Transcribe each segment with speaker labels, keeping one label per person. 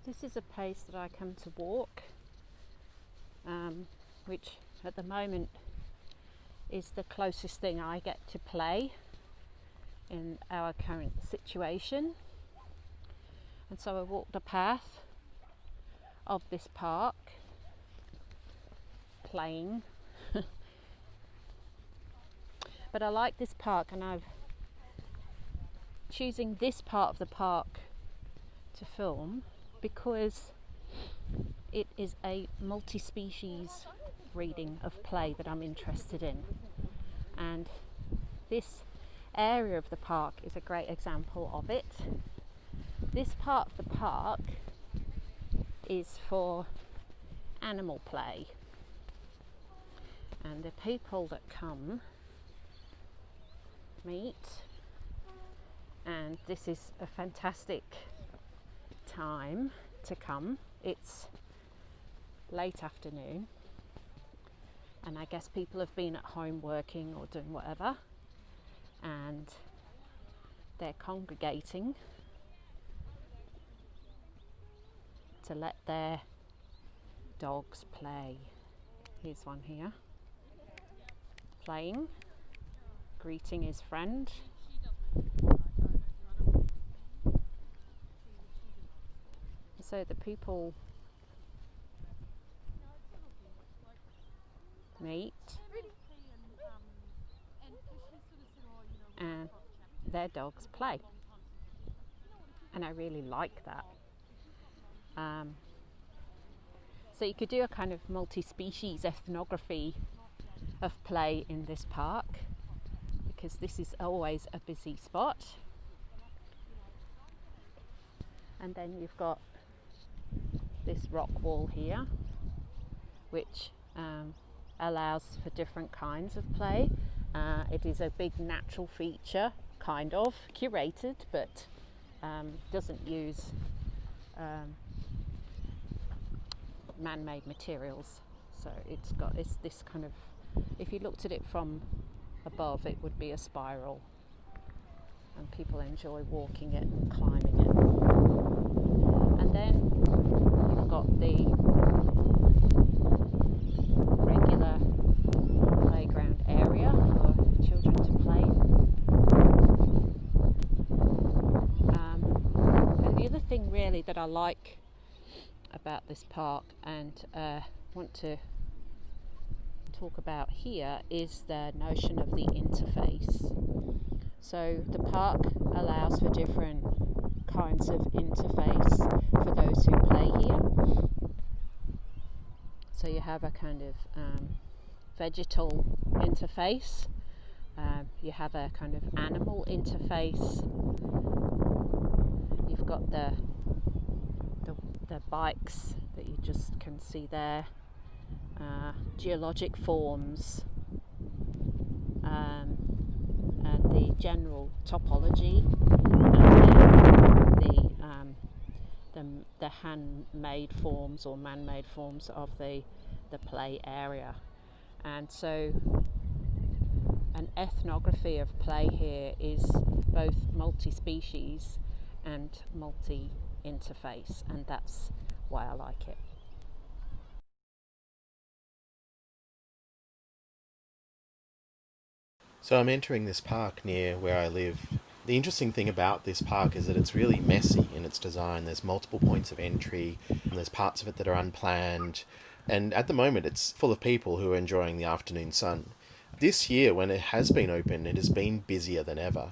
Speaker 1: This is a place that I come to walk, which at the moment is the closest thing I get to play in our current situation. And so I walked a path of this park, playing. But I like this park, and I'm choosing this part of the park to film because it is a multi-species reading of play that I'm interested in, and this area of the park is a great example of it. This part of the park is for animal play, and the people that come meet, and this is a fantastic time to come. It's late afternoon, and I guess people have been at home working or doing whatever, and they're congregating to let their dogs play. Here's one here playing, greeting his friend. So the people meet and their dogs play, and I really like that. So you could do a kind of multi-species ethnography of play in this park, because this is always a busy spot. And then you've got this rock wall here, which allows for different kinds of play. It is a big natural feature, kind of curated, but doesn't use man-made materials. So it's this kind of, if you looked at it from above, it would be a spiral, and people enjoy walking it and climbing it. And then you've got the regular playground area for children to play. And the other thing really that I like about this park, and want to talk about here, is the notion of the interface. So the park allows for different kinds of interface for those who play here. So you have a kind of vegetal interface, you have a kind of animal interface, you've got the bikes that you just can see there, geologic forms, and the general topology, and then the handmade forms or man-made forms of the play area. And so an ethnography of play here is both multi-species and multi-interface, and that's why I like it.
Speaker 2: So I'm entering this park near where I live. The interesting thing about this park is that it's really messy in its design. There's multiple points of entry, and there's parts of it that are unplanned, and at the moment it's full of people who are enjoying the afternoon sun. This year, when it has been open, it has been busier than ever.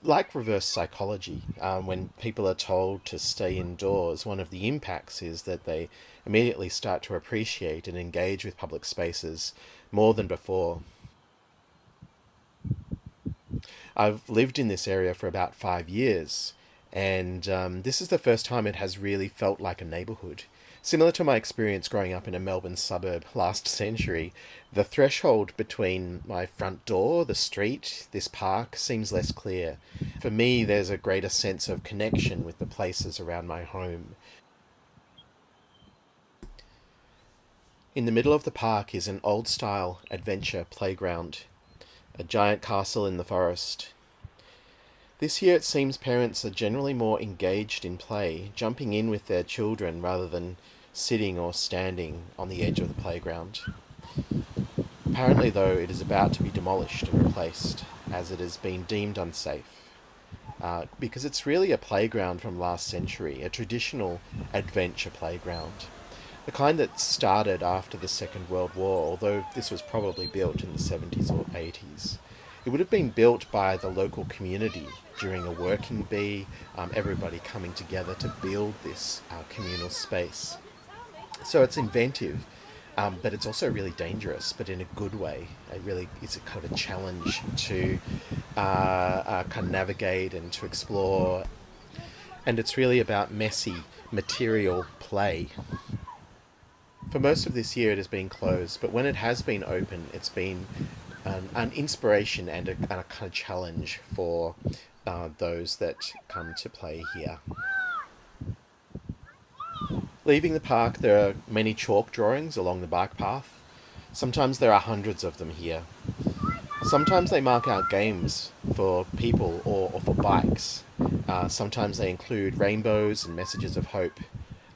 Speaker 2: Like reverse psychology, when people are told to stay indoors, one of the impacts is that they immediately start to appreciate and engage with public spaces more than before. I've lived in this area for about 5 years, and this is the first time it has really felt like a neighbourhood. Similar to my experience growing up in a Melbourne suburb last century, the threshold between my front door, the street, this park seems less clear. For me, there's a greater sense of connection with the places around my home. In the middle of the park is an old-style adventure playground, a giant castle in the forest. This year it seems parents are generally more engaged in play, jumping in with their children rather than sitting or standing on the edge of the playground. Apparently, though, it is about to be demolished and replaced, as it has been deemed unsafe. Because it's really a playground from last century, a traditional adventure playground. The kind that started after the Second World War, although this was probably built in the 70s or 80s. It would have been built by the local community during a working bee, everybody coming together to build this communal space. So it's inventive, but it's also really dangerous, but in a good way. It's a kind of a challenge to kind of navigate and to explore. And it's really about messy material play. For most of this year it has been closed, but when it has been open, it's been an inspiration and a kind of challenge for those that come to play here. Leaving the park, there are many chalk drawings along the bike path. Sometimes there are hundreds of them here. Sometimes they mark out games for people or for bikes. Sometimes they include rainbows and messages of hope.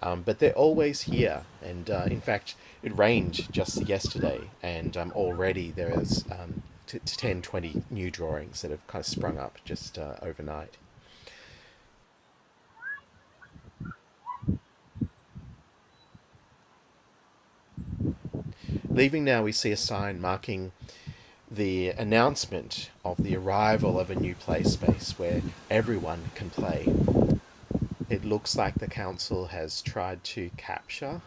Speaker 2: But they're always here. And in fact, it rained just yesterday, and already there is 10, 20 new drawings that have kind of sprung up just overnight. Leaving now, we see a sign marking the announcement of the arrival of a new play space where everyone can play. It looks like the council has tried to capture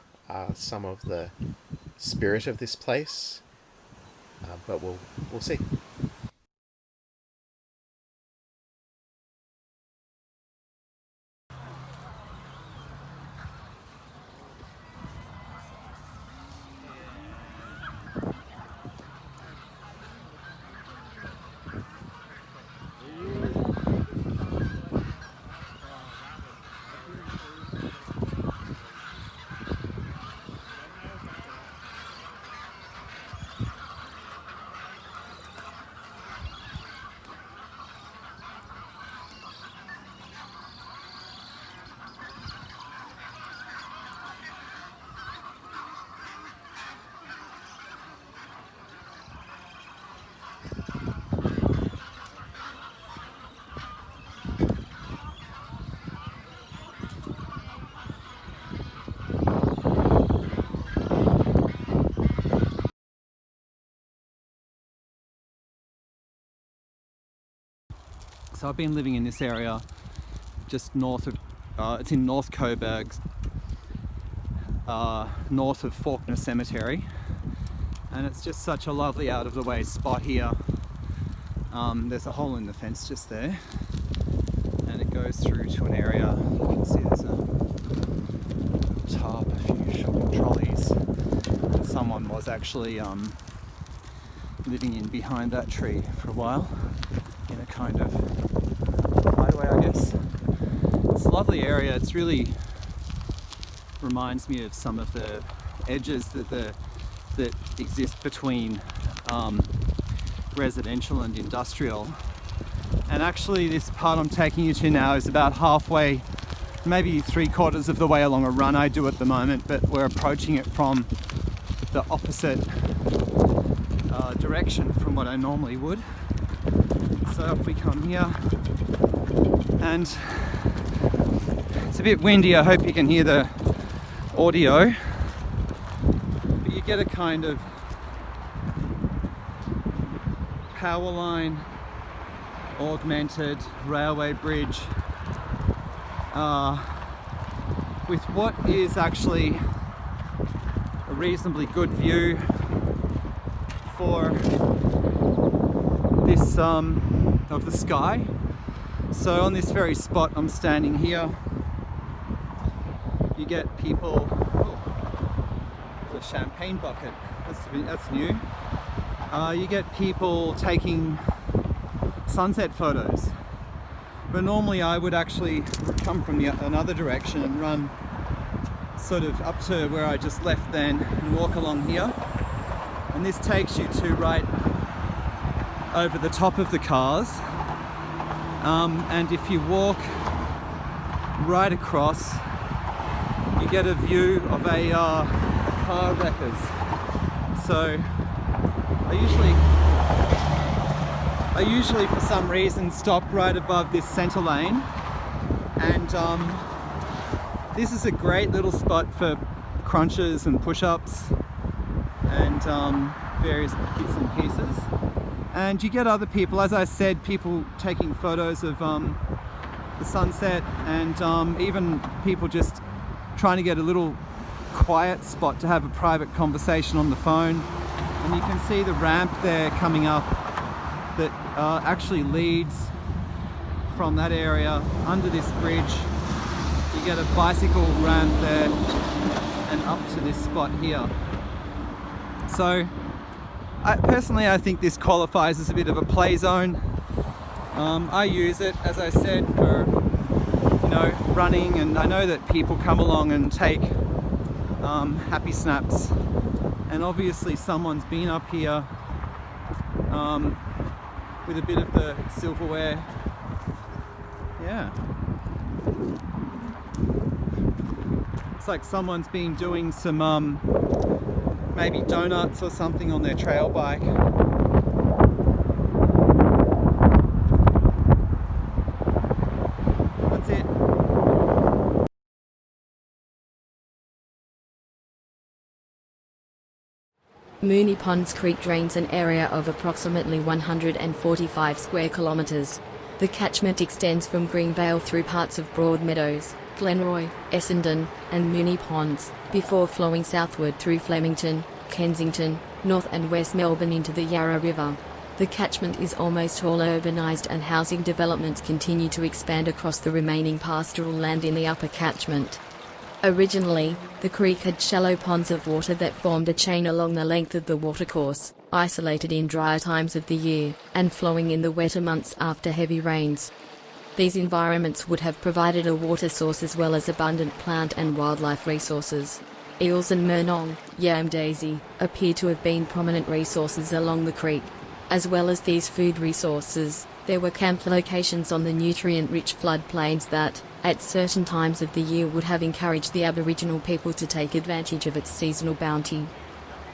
Speaker 2: some of the spirit of this place, but we'll see.
Speaker 3: So I've been living in this area just north of, it's in North Coburg, north of Faulkner Cemetery, and it's just such a lovely out of the way spot here. There's a hole in the fence just there, and it goes through to an area. You can see there's a tarp, a few shopping trolleys, and someone was actually living in behind that tree for a while in a kind of hideaway, I guess. It's a lovely area. It's really reminds me of some of the edges that exist between residential and industrial. And actually this part I'm taking you to now is about halfway, maybe 3/4 of the way along a run I do at the moment, but we're approaching it from the opposite direction from what I normally would. So up we come here, and it's a bit windy. I hope you can hear the audio, but you get a kind of power line augmented railway bridge with what is actually a reasonably good view for this of the sky. So on this very spot I'm standing here, you get people. Oh, there's a champagne bucket. That's new. You get people taking sunset photos, but normally I would actually come from another direction and run sort of up to where I just left then and walk along here, and this takes you to right over the top of the cars, and if you walk right across, you get a view of a car wreckers. So I usually for some reason stop right above this center lane, and this is a great little spot for crunches and push-ups and various bits and pieces. And you get other people, as I said, people taking photos of the sunset, and even people just trying to get a little quiet spot to have a private conversation on the phone. And you can see the ramp there coming up that actually leads from that area under this bridge. You get a bicycle ramp there and up to this spot here. So personally, I think this qualifies as a bit of a play zone. I use it, as I said, for running, and I know that people come along and take happy snaps, and obviously someone's been up here with a bit of the silverware. Yeah, it's like someone's been doing some maybe donuts or something on their trail bike. That's it.
Speaker 4: Moonee Ponds Creek drains an area of approximately 145 square kilometres. The catchment extends from Greenvale through parts of Broadmeadows, Glenroy, Essendon, and Moonee Ponds, before flowing southward through Flemington, Kensington, North and West Melbourne into the Yarra River. The catchment is almost all urbanised, and housing developments continue to expand across the remaining pastoral land in the upper catchment. Originally, the creek had shallow ponds of water that formed a chain along the length of the watercourse, isolated in drier times of the year, and flowing in the wetter months after heavy rains. These environments would have provided a water source as well as abundant plant and wildlife resources. Eels and murnong, yam daisy, appear to have been prominent resources along the creek. As well as these food resources, there were camp locations on the nutrient-rich floodplains that, at certain times of the year, would have encouraged the Aboriginal people to take advantage of its seasonal bounty.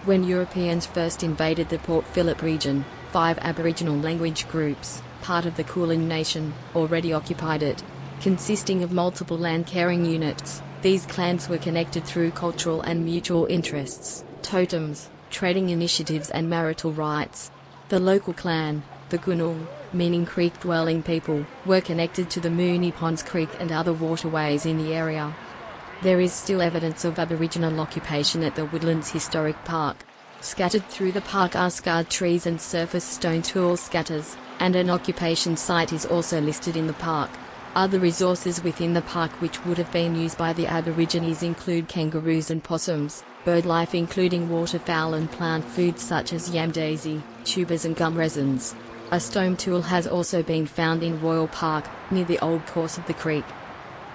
Speaker 4: When Europeans first invaded the Port Phillip region, 5 Aboriginal language groups, part of the Kulin Nation, already occupied it. Consisting of multiple land-caring units, these clans were connected through cultural and mutual interests, totems, trading initiatives and marital rights. The local clan, the Gunung, meaning creek-dwelling people, were connected to the Moonee Ponds Creek and other waterways in the area. There is still evidence of Aboriginal occupation at the Woodlands Historic Park. Scattered through the park are scarred trees and surface stone tool scatters, and an occupation site is also listed in the park. Other resources within the park which would have been used by the Aborigines include kangaroos and possums, birdlife including waterfowl and plant foods such as yam daisy, tubers and gum resins. A stone tool has also been found in Royal Park, near the old course of the creek.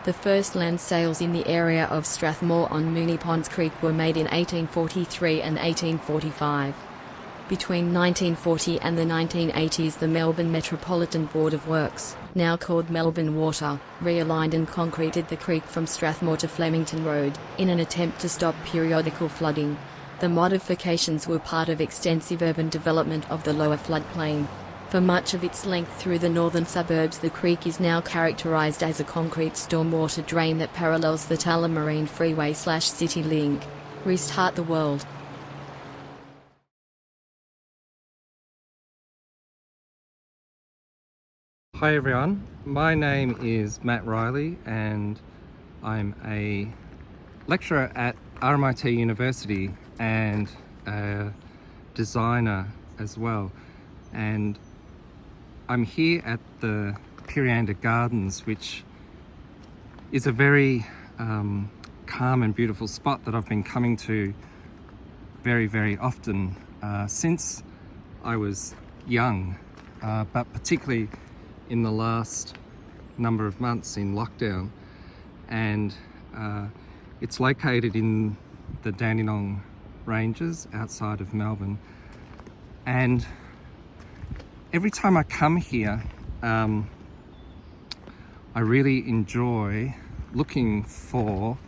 Speaker 4: The first land sales in the area of Strathmore on Moonee Ponds Creek were made in 1843 and 1845. Between 1940 and the 1980s, the Melbourne Metropolitan Board of Works, now called Melbourne Water, realigned and concreted the creek from Strathmore to Flemington Road, in an attempt to stop periodical flooding. The modifications were part of extensive urban development of the lower floodplain. For much of its length through the northern suburbs, the creek is now characterised as a concrete stormwater drain that parallels the Tullamarine Freeway/City Link. Restart the world.
Speaker 5: Hi everyone, my name is Matt Riley and I'm a lecturer at RMIT University and a designer as well. And I'm here at the Periander Gardens, which is a very calm and beautiful spot that I've been coming to very, very often since I was young, but particularly in the last number of months in lockdown. And it's located in the Dandenong Ranges outside of Melbourne. And every time I come here, I really enjoy looking for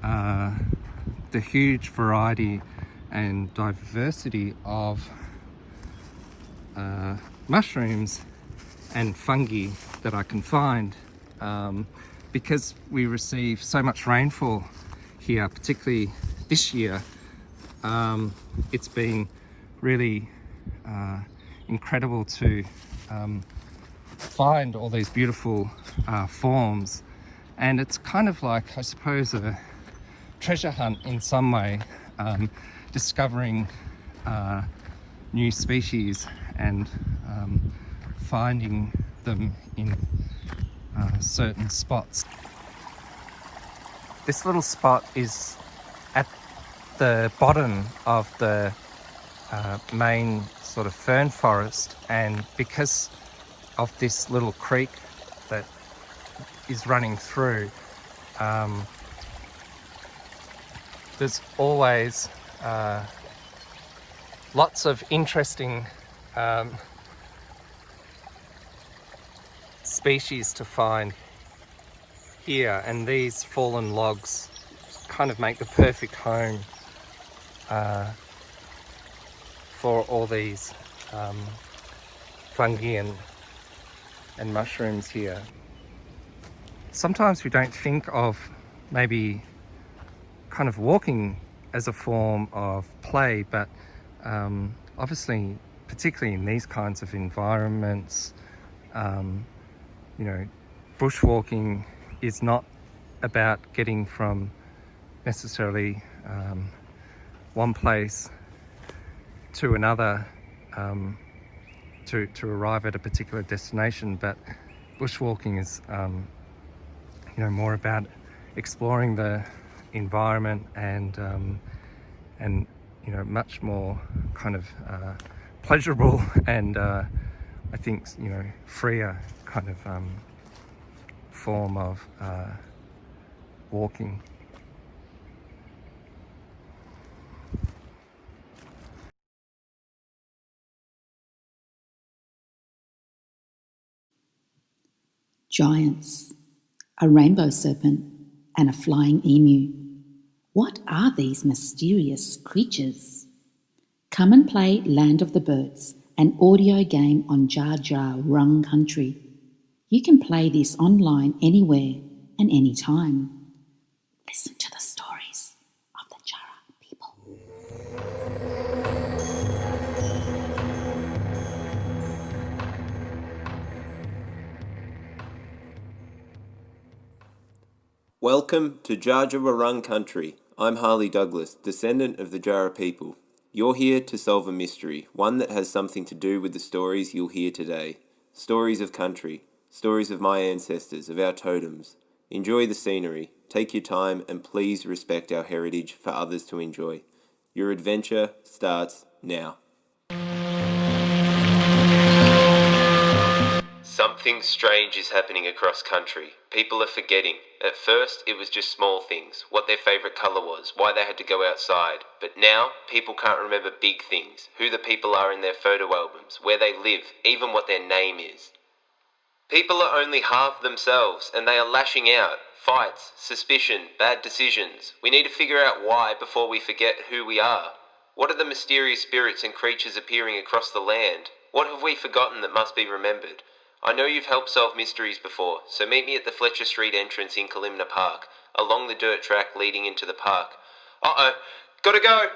Speaker 5: the huge variety and diversity of mushrooms and fungi that I can find, because we receive so much rainfall here, particularly this year. It's been really incredible to find all these beautiful forms, and it's kind of like, I suppose, a treasure hunt in some way, discovering new species and finding them in certain spots. This little spot is at the bottom of the main sort of fern forest, and because of this little creek that is running through, there's always lots of interesting species to find here, and these fallen logs kind of make the perfect home for all these fungi and mushrooms here. Sometimes we don't think of maybe kind of walking as a form of play, but obviously, particularly in these kinds of environments, you know, bushwalking is not about getting from necessarily one place to another to arrive at a particular destination, but bushwalking is you know, more about exploring the environment and you know, much more kind of pleasurable and I think, you know, freer kind of form of walking.
Speaker 6: Giants, a rainbow serpent, and a flying emu. What are these mysterious creatures? Come and play Land of the Birds, an audio game on Dja Dja Wurrung country. You can play this online anywhere and anytime. Listen to the stories of the Djara people.
Speaker 7: Welcome to Dja Dja Wurrung country. I'm Harley Douglas, descendant of the Djara people. You're here to solve a mystery, one that has something to do with the stories you'll hear today. Stories of country, stories of my ancestors, of our totems. Enjoy the scenery, take your time, and please respect our heritage for others to enjoy. Your adventure starts now. Something strange is happening across country. People are forgetting. At first, it was just small things, what their favourite colour was, why they had to go outside. But now, people can't remember big things, who the people are in their photo albums, where they live, even what their name is. People are only half themselves, and they are lashing out. Fights, suspicion, bad decisions. We need to figure out why before we forget who we are. What are the mysterious spirits and creatures appearing across the land? What have we forgotten that must be remembered? I know you've helped solve mysteries before, so meet me at the Fletcher Street entrance in Kalimna Park, along the dirt track leading into the park. Uh-oh, gotta go!